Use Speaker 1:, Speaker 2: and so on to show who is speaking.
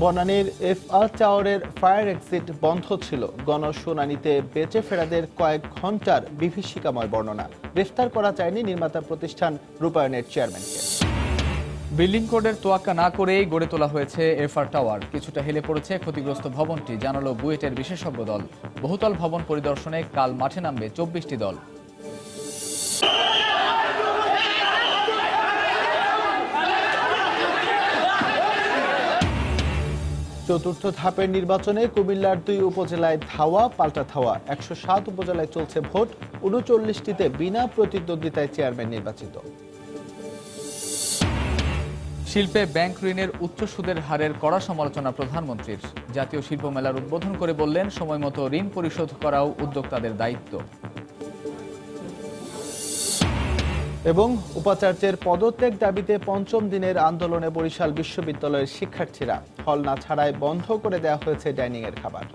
Speaker 1: বনানীর FR টাওয়ারের fire exit বন্ধ ছিল। গণশুনানিতে বেঁচে ফেরাদের কয়েক ঘন্টার বিভীষিকাময় বর্ণনা। গ্রেফতার করা চায়নি নির্মাতা প্রতিষ্ঠান রূপায়ণের চেয়ারম্যানকে।
Speaker 2: বিল্ডিং কোডের তোয়াক্কা না করেই গড়ে তোলা হয়েছে এফআর টাওয়ার। কিছুটা হেলে পড়েছে ক্ষতিগ্রস্ত ভবনটি, জানালো বুয়েটের বিশেষজ্ঞ দল। বহুতল ভবন পরিদর্শনে কাল মাঠে নামবে 24টি দল।
Speaker 1: চতুর্থ ধাপের নির্বাচনে কুমিল্লার 2 উপজেলায় ধাওয়া পাল্টা ধাওয়া। 107 উপজেলায় চলছে ভোট। 39টিতে বিনা প্রতিদ্বন্দ্বিতায় চেয়ারম্যান নির্বাচিত।
Speaker 2: শিল্পে ব্যাংক ঋণের উচ্চ সুদের হারের কড়া সমালোচনা প্রধানমন্ত্রীর। জাতীয় শিল্প মেলার উদ্বোধন করে বললেন, সময়মতো ঋণ পরিশোধ করাও উদ্যোক্তাদের দায়িত্ব।
Speaker 1: এবং উপাচার্যের পদত্যাগ দাবিতে 5ম দিনের আন্দোলনে বরিশাল বিশ্ববিদ্যালয়ের শিক্ষার্থীরা। হল না ছাড়াই বন্ধ করে দেওয়া হয়েছে ডাইনিং এর খাবার।